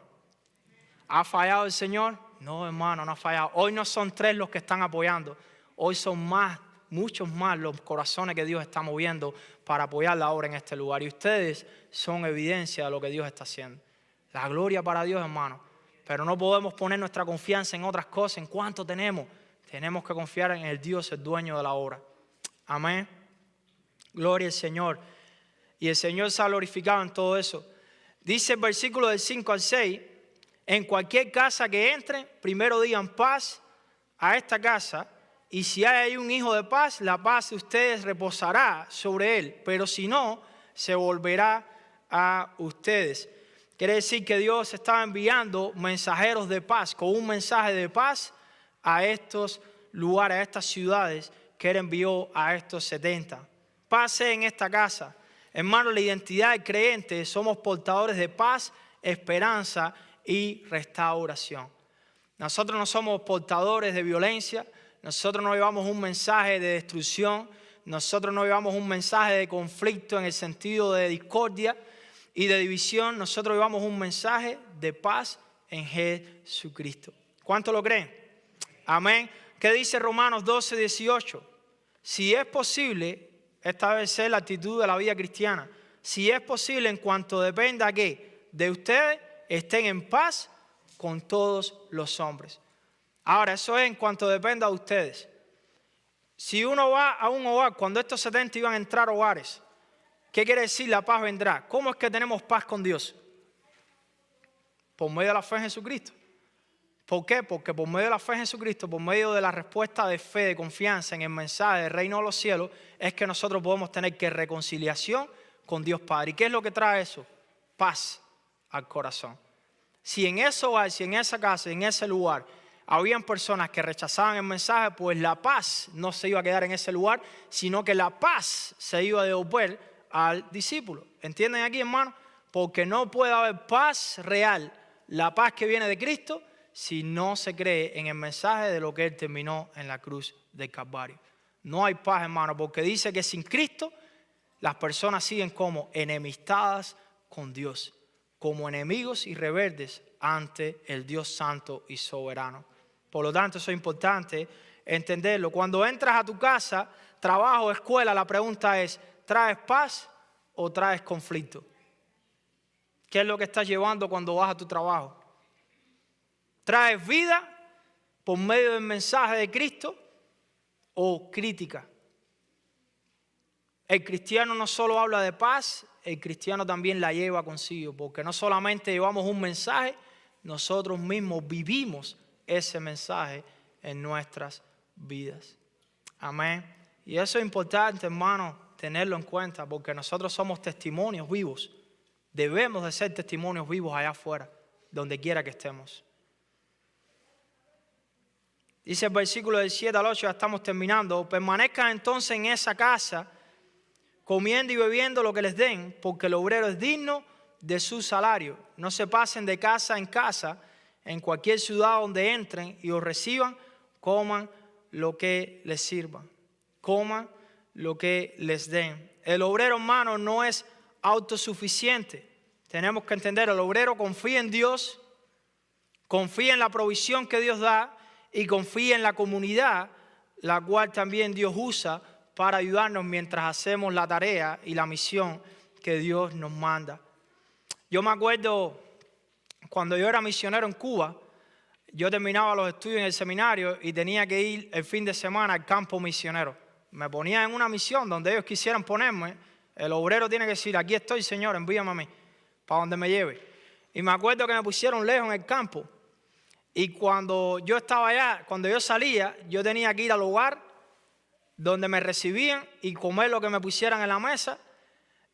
¿Ha fallado el Señor? No, hermano, no ha fallado. Hoy no son 3 los que están apoyando, hoy son más, muchos más los corazones que Dios está moviendo para apoyar la obra en este lugar. Y ustedes son evidencia de lo que Dios está haciendo. La gloria para Dios, hermano. Pero no podemos poner nuestra confianza en otras cosas. ¿En cuánto tenemos? Tenemos que confiar en el Dios, el dueño de la obra. Amén. Gloria al Señor. Y el Señor se ha glorificado en todo eso. Dice el versículo del 5 al 6, en cualquier casa que entren, primero digan paz a esta casa, y si hay ahí un hijo de paz, la paz de ustedes reposará sobre él, pero si no, se volverá a ustedes. Quiere decir que Dios estaba enviando mensajeros de paz, con un mensaje de paz a estos lugares, a estas ciudades que Él envió a estos 70. Paz en esta casa. Hermano, la identidad del creyente, somos portadores de paz, esperanza y restauración. Nosotros no somos portadores de violencia, nosotros no llevamos un mensaje de destrucción, nosotros no llevamos un mensaje de conflicto en el sentido de discordia y de división, nosotros llevamos un mensaje de paz en Jesucristo. ¿Cuánto lo creen? Amén. ¿Qué dice Romanos 12, 18? Si es posible, esta debe ser la actitud de la vida cristiana, si es posible en cuanto dependa ¿qué? De ustedes, estén en paz con todos los hombres. Ahora, eso es en cuanto dependa de ustedes. Si uno va a un hogar, cuando estos 70 iban a entrar a hogares, ¿qué quiere decir la paz vendrá? ¿Cómo es que tenemos paz con Dios? Por medio de la fe en Jesucristo. ¿Por qué? Porque por medio de la fe en Jesucristo, por medio de la respuesta de fe, de confianza en el mensaje del reino de los cielos, es que nosotros podemos tener que reconciliación con Dios Padre. ¿Y qué es lo que trae eso? Paz al corazón. Si en ese hogar, si en esa casa, en ese lugar, habían personas que rechazaban el mensaje, pues la paz no se iba a quedar en ese lugar, sino que la paz se iba a devolver al discípulo. ¿Entienden aquí, hermano? Porque no puede haber paz real, la paz que viene de Cristo, si no se cree en el mensaje de lo que Él terminó en la cruz del Calvario. No hay paz, hermano, porque dice que sin Cristo las personas siguen como enemistadas con Dios, como enemigos y rebeldes ante el Dios santo y soberano. Por lo tanto, eso es importante entenderlo. Cuando entras a tu casa, trabajo, escuela, la pregunta es, ¿traes paz o traes conflicto? ¿Qué es lo que estás llevando cuando vas a tu trabajo? ¿Traes vida por medio del mensaje de Cristo o crítica? El cristiano no solo habla de paz, el cristiano también la lleva consigo, porque no solamente llevamos un mensaje, nosotros mismos vivimos ese mensaje en nuestras vidas. Amén. Y eso es importante, hermano, tenerlo en cuenta, porque nosotros somos testimonios vivos. Debemos de ser testimonios vivos allá afuera, donde quiera que estemos. Dice el versículo del 7 al 8, ya estamos terminando. Permanezcan entonces en esa casa, comiendo y bebiendo lo que les den, porque el obrero es digno de su salario. No se pasen de casa en casa, en cualquier ciudad donde entren y os reciban, coman lo que les sirvan. Coman lo que les den. El obrero, hermano, no es autosuficiente. Tenemos que entender, el obrero confía en Dios, confía en la provisión que Dios da, y confía en la comunidad, la cual también Dios usa para ayudarnos mientras hacemos la tarea y la misión que Dios nos manda. Yo me acuerdo cuando yo era misionero en Cuba, yo terminaba los estudios en el seminario y tenía que ir el fin de semana al campo misionero. Me ponía en una misión donde ellos quisieran ponerme. El obrero tiene que decir, aquí estoy, Señor, envíame a mí, para donde me lleve. Y me acuerdo que me pusieron lejos en el campo. Y cuando yo estaba allá, cuando yo salía, yo tenía que ir al hogar donde me recibían y comer lo que me pusieran en la mesa.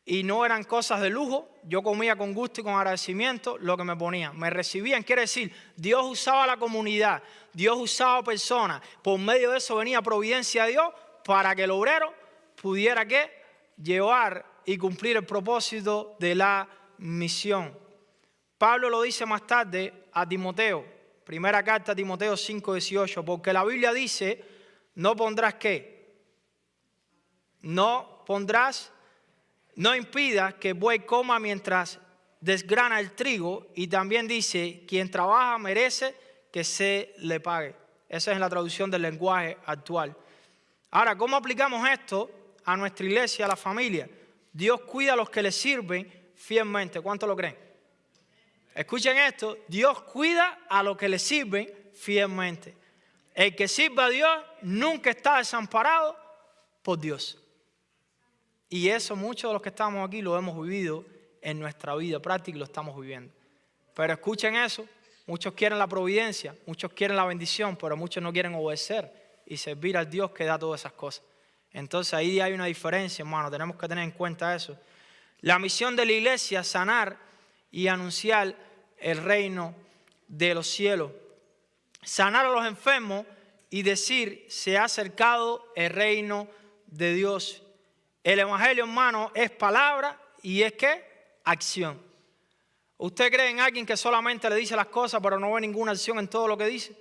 Y no eran cosas de lujo, yo comía con gusto y con agradecimiento lo que me ponían. Me recibían, quiere decir, Dios usaba la comunidad, Dios usaba personas. Por medio de eso venía providencia de Dios para que el obrero pudiera ¿qué? Llevar y cumplir el propósito de la misión. Pablo lo dice más tarde a Timoteo. Primera carta a Timoteo 5:18, porque la Biblia dice, no pondrás ¿qué? No pondrás no impida que el buey coma mientras desgrana el trigo. Y también dice, quien trabaja merece que se le pague. Esa es la traducción del lenguaje actual. Ahora, ¿cómo aplicamos esto a nuestra iglesia, a la familia? Dios cuida a los que le sirven fielmente. ¿Cuánto lo creen? Escuchen esto, Dios cuida a los que le sirven fielmente. El que sirve a Dios nunca está desamparado por Dios. Y eso muchos de los que estamos aquí lo hemos vivido en nuestra vida práctica y lo estamos viviendo. Pero escuchen eso, muchos quieren la providencia, muchos quieren la bendición, pero muchos no quieren obedecer y servir al Dios que da todas esas cosas. Entonces ahí hay una diferencia, hermano, tenemos que tener en cuenta eso. La misión de la iglesia es sanar y anunciar el reino de los cielos. Sanar a los enfermos y decir, se ha acercado el reino de Dios. El evangelio, hermano, es palabra y es ¿qué? Acción. ¿Usted cree en alguien que solamente le dice las cosas pero no ve ninguna acción en todo lo que dice?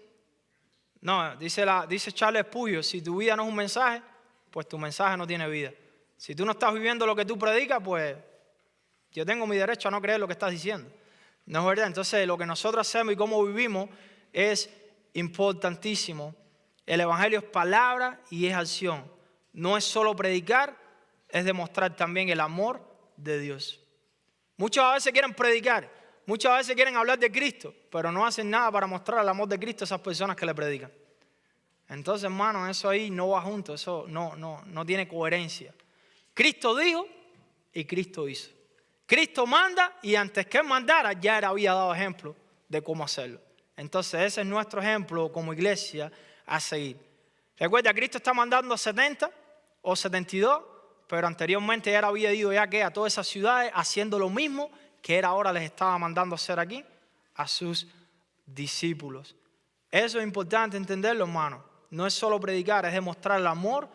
No, dice Charles Spurgeon, si tu vida no es un mensaje, pues tu mensaje no tiene vida. Si tú no estás viviendo lo que tú predicas, pues yo tengo mi derecho a no creer lo que estás diciendo. ¿No es verdad? Entonces lo que nosotros hacemos y cómo vivimos es importantísimo. El evangelio es palabra y es acción. No es solo predicar, es demostrar también el amor de Dios. Muchos a veces quieren predicar, muchas veces quieren hablar de Cristo, pero no hacen nada para mostrar el amor de Cristo a esas personas que le predican. Entonces, hermano, eso ahí no va junto, eso no tiene coherencia. Cristo dijo y Cristo hizo. Cristo manda y antes que Él mandara ya Él había dado ejemplo de cómo hacerlo. Entonces ese es nuestro ejemplo como iglesia a seguir. Recuerda, Cristo está mandando 70 o 72, pero anteriormente ya Él había ido ya a todas esas ciudades haciendo lo mismo que Él ahora les estaba mandando hacer aquí a sus discípulos. Eso es importante entenderlo, hermano. No es solo predicar, es demostrar el amor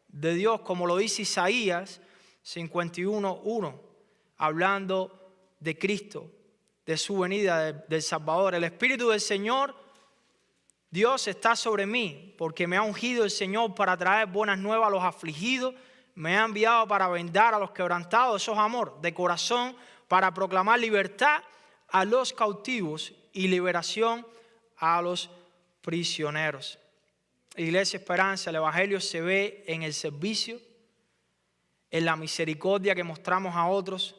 de Dios, como lo dice Isaías 51:1, hablando de Cristo, de su venida, del Salvador. El Espíritu del Señor, Dios, está sobre mí, porque me ha ungido el Señor para traer buenas nuevas a los afligidos, me ha enviado para vendar a los quebrantados, eso es amor, de corazón, para proclamar libertad a los cautivos y liberación a los prisioneros. Iglesia Esperanza, el Evangelio se ve en el servicio, en la misericordia que mostramos a otros,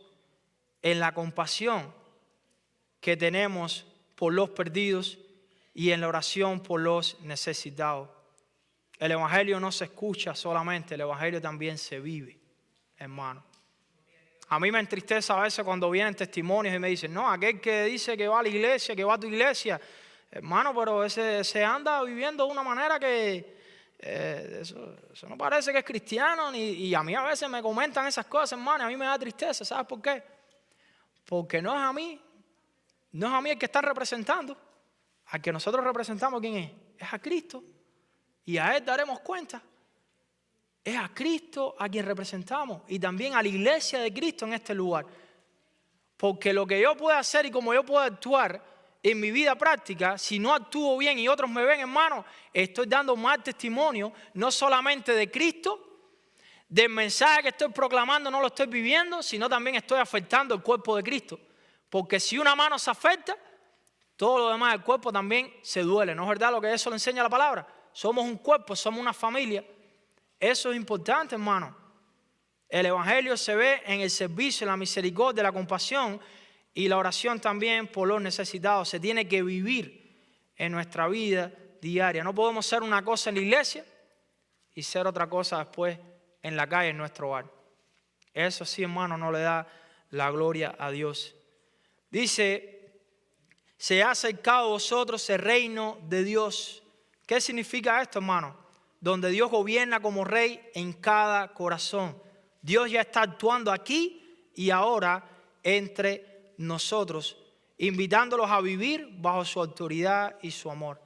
en la compasión que tenemos por los perdidos y en la oración por los necesitados. El Evangelio no se escucha solamente, el Evangelio también se vive, hermano. A mí me entristece a veces cuando vienen testimonios y me dicen, no, aquel que dice que va a la iglesia, que va a tu iglesia, hermano, pero ese se anda viviendo de una manera que eso no parece que es cristiano. Y a mí a veces me comentan esas cosas, hermano, y a mí me da tristeza. ¿Sabes por qué? Porque no es a mí el que están representando. Al que nosotros representamos, ¿quién es? Es a Cristo. Y a Él daremos cuenta. Es a Cristo a quien representamos y también a la iglesia de Cristo en este lugar. Porque lo que yo puedo hacer y como yo puedo actuar en mi vida práctica, si no actúo bien y otros me ven, hermano, estoy dando mal testimonio, no solamente de Cristo, del mensaje que estoy proclamando no lo estoy viviendo, sino también estoy afectando el cuerpo de Cristo. Porque si una mano se afecta, todo lo demás del cuerpo también se duele. ¿No es verdad lo que eso le enseña la palabra? Somos un cuerpo, somos una familia. Eso es importante, hermano. El Evangelio se ve en el servicio, en la misericordia, la compasión y la oración también por los necesitados. Se tiene que vivir en nuestra vida diaria. No podemos ser una cosa en la iglesia y ser otra cosa después en la calle, en nuestro hogar. Eso sí, hermano, no le da la gloria a Dios. Dice, se ha acercado a vosotros el reino de Dios. ¿Qué significa esto, hermano? Donde Dios gobierna como rey en cada corazón. Dios ya está actuando aquí y ahora entre nosotros, invitándolos a vivir bajo su autoridad y su amor.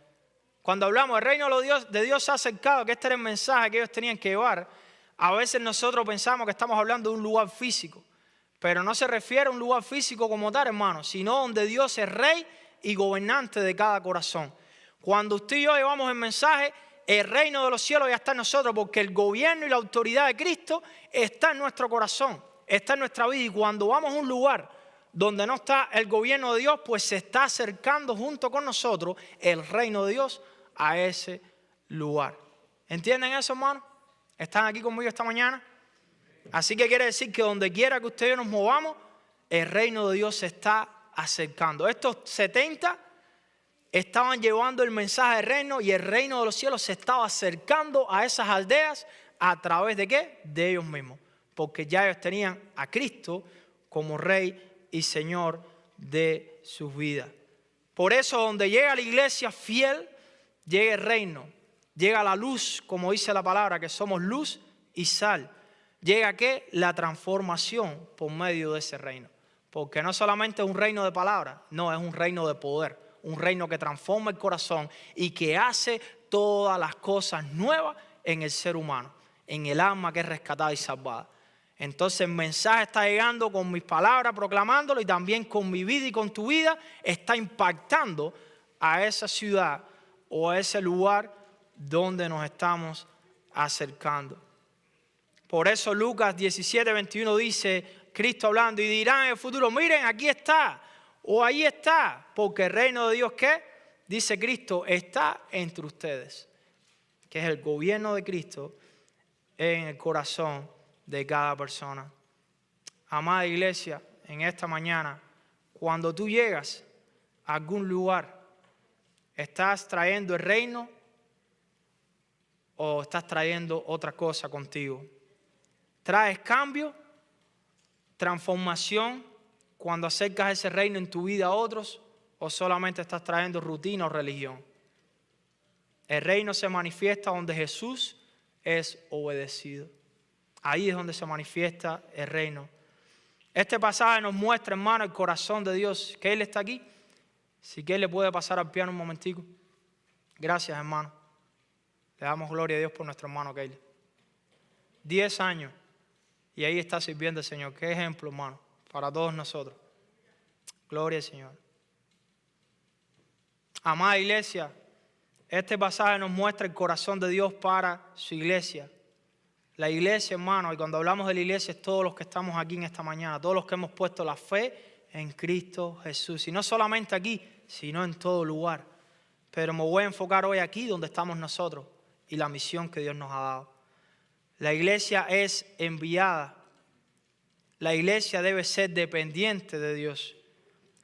Cuando hablamos del reino de Dios se ha acercado, que este era el mensaje que ellos tenían que llevar, a veces nosotros pensamos que estamos hablando de un lugar físico, pero no se refiere a un lugar físico como tal, hermano, sino donde Dios es rey y gobernante de cada corazón. Cuando usted y yo llevamos el mensaje, el reino de los cielos ya está en nosotros, porque el gobierno y la autoridad de Cristo está en nuestro corazón. está en nuestra vida. Y cuando vamos a un lugar donde no está el gobierno de Dios, pues se está acercando junto con nosotros el reino de Dios a ese lugar. ¿Entienden eso, hermano? ¿Están aquí conmigo esta mañana? Así que quiere decir que donde quiera que ustedes nos movamos, el reino de Dios se está acercando. Estos 70 estaban llevando el mensaje del reino y el reino de los cielos se estaba acercando a esas aldeas a través de ¿qué? De ellos mismos. Porque ya ellos tenían a Cristo como Rey y Señor de sus vidas. Por eso donde llega la iglesia fiel, llega el reino. Llega la luz, como dice la palabra, que somos luz y sal. Llega ¿qué? La transformación por medio de ese reino. Porque no solamente es un reino de palabra, no, es un reino de poder. Un reino que transforma el corazón y que hace todas las cosas nuevas en el ser humano, en el alma que es rescatada y salvada. Entonces el mensaje está llegando con mis palabras, proclamándolo, y también con mi vida y con tu vida, está impactando a esa ciudad o a ese lugar donde nos estamos acercando. Por eso Lucas 17:21 dice, Cristo hablando, y dirán en el futuro, miren, aquí está, o ahí está, porque el reino de Dios, ¿qué? Dice Cristo, está entre ustedes, que es el gobierno de Cristo en el corazón de cada persona. Amada iglesia, en esta mañana, cuando tú llegas a algún lugar, ¿estás trayendo el reino o estás trayendo otra cosa contigo? ¿Traes cambio, transformación cuando acercas ese reino en tu vida a otros, o solamente estás trayendo rutina o religión? El reino se manifiesta donde Jesús es obedecido. Ahí es donde se manifiesta el reino. Este pasaje nos muestra, hermano, el corazón de Dios. Que Él está aquí. Si que Él le puede pasar al piano un momentico. Gracias, hermano. Le damos gloria a Dios por nuestro hermano Keila. 10 años. Y ahí está sirviendo el Señor. Qué ejemplo, hermano, para todos nosotros. Gloria al Señor. Amada iglesia, este pasaje nos muestra el corazón de Dios para su iglesia. La iglesia, hermano, y cuando hablamos de la iglesia es todos los que estamos aquí en esta mañana, todos los que hemos puesto la fe en Cristo Jesús. Y no solamente aquí, sino en todo lugar. Pero me voy a enfocar hoy aquí donde estamos nosotros y la misión que Dios nos ha dado. La iglesia es enviada. La iglesia debe ser dependiente de Dios.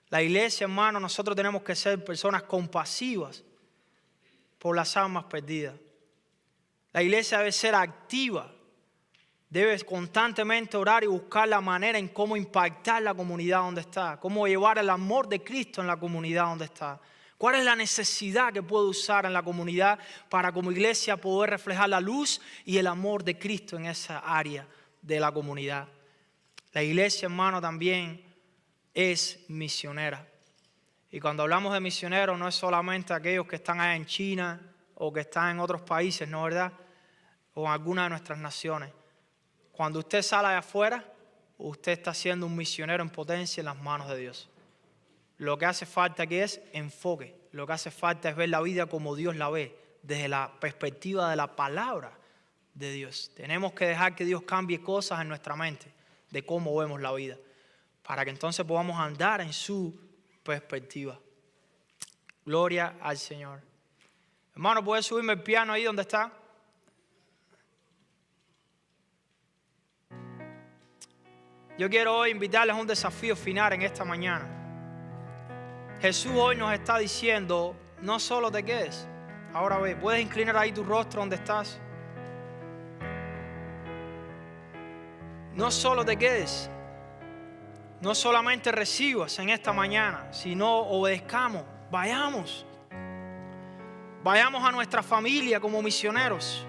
La iglesia, hermano, nosotros tenemos que ser personas compasivas por las almas perdidas. La iglesia debe ser activa. Debe constantemente orar y buscar la manera en cómo impactar la comunidad donde está. Cómo llevar el amor de Cristo en la comunidad donde está. ¿Cuál es la necesidad que puedo usar en la comunidad para como iglesia poder reflejar la luz y el amor de Cristo en esa área de la comunidad? La iglesia, hermano, también es misionera. Y cuando hablamos de misioneros no es solamente aquellos que están allá en China o que están en otros países, ¿no, verdad? O en alguna de nuestras naciones. Cuando usted sale de afuera, usted está siendo un misionero en potencia en las manos de Dios. Lo que hace falta aquí es enfoque. Lo que hace falta es ver la vida como Dios la ve, desde la perspectiva de la palabra de Dios. Tenemos que dejar que Dios cambie cosas en nuestra mente de cómo vemos la vida, para que entonces podamos andar en su perspectiva. Gloria al Señor. Hermano, ¿puedes subirme el piano ahí donde está? Yo quiero hoy invitarles a un desafío final en esta mañana. Jesús hoy nos está diciendo, no solo te quedes. Ahora ve, puedes inclinar ahí tu rostro donde estás. No solo te quedes. No solamente recibas en esta mañana, sino obedezcamos. Vayamos. Vayamos a nuestra familia como misioneros,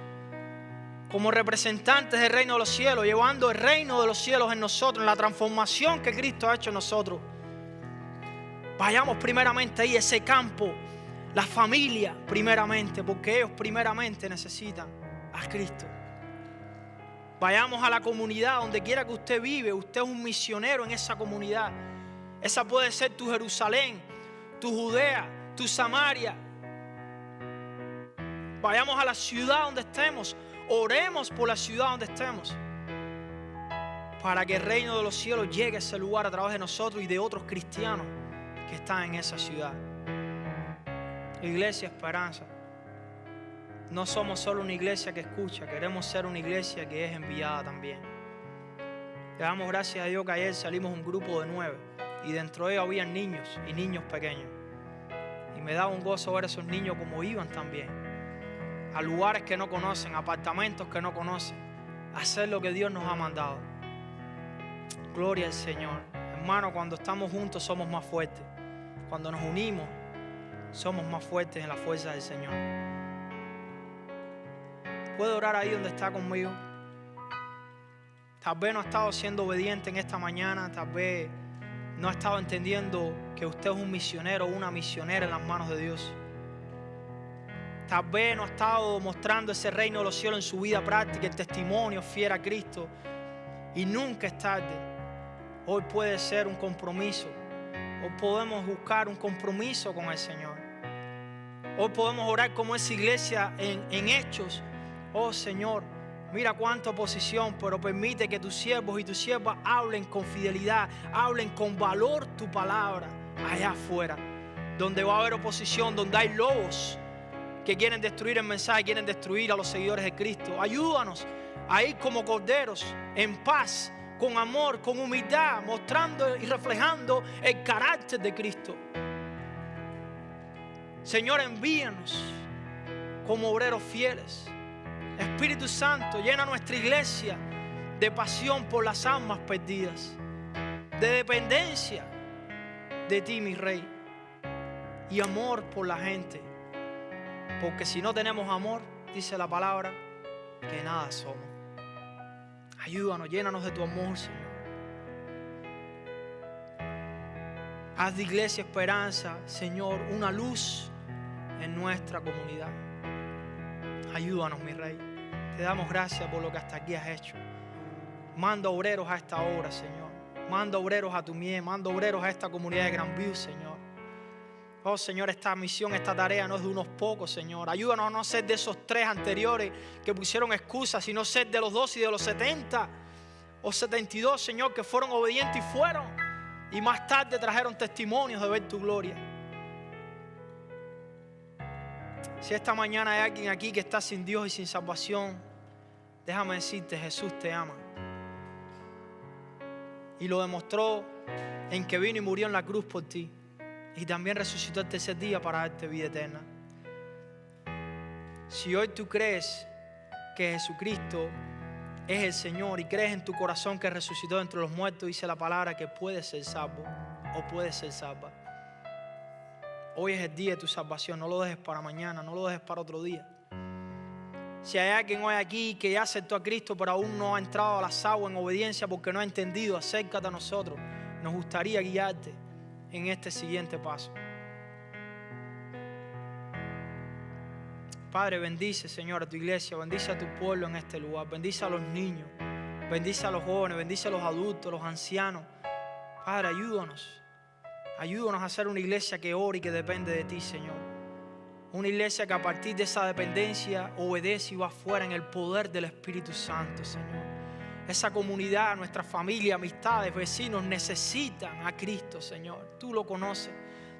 como representantes del reino de los cielos, llevando el reino de los cielos en nosotros, en la transformación que Cristo ha hecho en nosotros. Vayamos primeramente ahí, ese campo, la familia primeramente, porque ellos primeramente necesitan a Cristo. Vayamos a la comunidad, donde quiera que usted vive, usted es un misionero en esa comunidad. Esa puede ser tu Jerusalén, tu Judea, tu Samaria. Vayamos a la ciudad donde estemos, oremos por la ciudad donde estemos. para que el reino de los cielos llegue a ese lugar a través de nosotros y de otros cristianos que están en esa ciudad. Iglesia Esperanza, no somos solo una iglesia que escucha, queremos ser una iglesia que es enviada también. Le damos gracias a Dios que ayer salimos un grupo de 9 y dentro de ellos había niños y niños pequeños. Y me daba un gozo ver a esos niños como iban también, a lugares que no conocen, apartamentos que no conocen, a hacer lo que Dios nos ha mandado. Gloria al Señor. Hermano, cuando estamos juntos somos más fuertes. Cuando nos unimos, somos más fuertes en la fuerza del Señor. ¿Puede orar ahí donde está conmigo? Tal vez no ha estado siendo obediente en esta mañana. Tal vez no ha estado entendiendo que usted es un misionero o una misionera en las manos de Dios. Tal vez no ha estado mostrando ese reino de los cielos en su vida práctica, el testimonio fiel a Cristo. Y nunca es tarde. Hoy puede ser un compromiso. Hoy podemos buscar un compromiso con el Señor. Hoy podemos orar como esa iglesia en Hechos. Oh Señor, mira cuánta oposición, pero permite que tus siervos y tus siervas hablen con fidelidad, hablen con valor tu palabra allá afuera, donde va a haber oposición, donde hay lobos que quieren destruir el mensaje, quieren destruir a los seguidores de Cristo. Ayúdanos a ir como corderos en paz, con amor, con humildad, mostrando y reflejando el carácter de Cristo. Señor, envíanos como obreros fieles. Espíritu Santo, llena nuestra iglesia de pasión por las almas perdidas, de dependencia de ti, mi Rey, y amor por la gente. Porque si no tenemos amor, dice la palabra, que nada somos. Ayúdanos, llénanos de tu amor, Señor. Haz de Iglesia Esperanza, Señor, una luz en nuestra comunidad. Ayúdanos, mi Rey. Te damos gracias por lo que hasta aquí has hecho. Manda obreros a esta obra, Señor. Manda obreros a tu mies. Manda obreros a esta comunidad de Grandview, Señor. Oh, Señor, esta misión, esta tarea no es de unos pocos, Señor. Ayúdanos a no ser de esos 3 anteriores que pusieron excusas, sino ser de los 2 y de los 70 o 72, Señor, que fueron obedientes y fueron. Y más tarde trajeron testimonios de ver tu gloria. Si esta mañana hay alguien aquí que está sin Dios y sin salvación, déjame decirte, Jesús te ama. Y lo demostró en que vino y murió en la cruz por ti. Y también resucitó el tercer día para darte vida eterna. Si hoy tú crees que Jesucristo es el Señor y crees en tu corazón que resucitó entre los muertos, dice la palabra que puedes ser salvo o puedes ser salva. Hoy es el día de tu salvación, no lo dejes para mañana, no lo dejes para otro día. Si hay alguien hoy aquí que ya aceptó a Cristo pero aún no ha entrado a la salva en obediencia porque no ha entendido, acércate a nosotros. Nos gustaría guiarte en este siguiente paso. Padre, bendice, Señor, a tu iglesia, bendice a tu pueblo en este lugar, bendice a los niños, bendice a los jóvenes, bendice a los adultos, a los ancianos. Padre, ayúdanos. Ayúdanos a ser una iglesia que ora y que depende de ti, Señor. Una iglesia que a partir de esa dependencia obedece y va afuera en el poder del Espíritu Santo, Señor. Esa comunidad, nuestra familia, amistades, vecinos necesitan a Cristo, Señor. Tú lo conoces,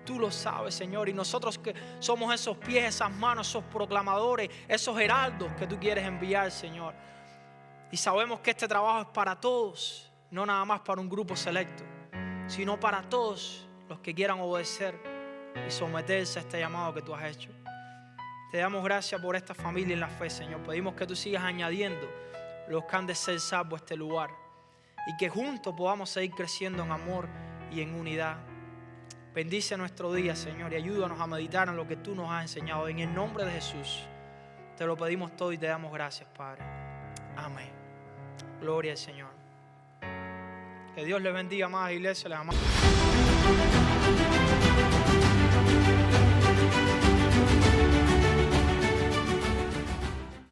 tú lo sabes, Señor. Y nosotros que somos esos pies, esas manos, esos proclamadores, esos heraldos que tú quieres enviar, Señor. Y sabemos que este trabajo es para todos, no nada más para un grupo selecto, sino para todos los que quieran obedecer y someterse a este llamado que tú has hecho. Te damos gracias por esta familia en la fe, Señor. Pedimos que tú sigas añadiendo los que han de ser salvos a este lugar y que juntos podamos seguir creciendo en amor y en unidad. Bendice nuestro día, Señor, y ayúdanos a meditar en lo que tú nos has enseñado. En el nombre de Jesús te lo pedimos todo y te damos gracias, Padre. Amén. Gloria al Señor. Que Dios les bendiga más, iglesia. Les amamos.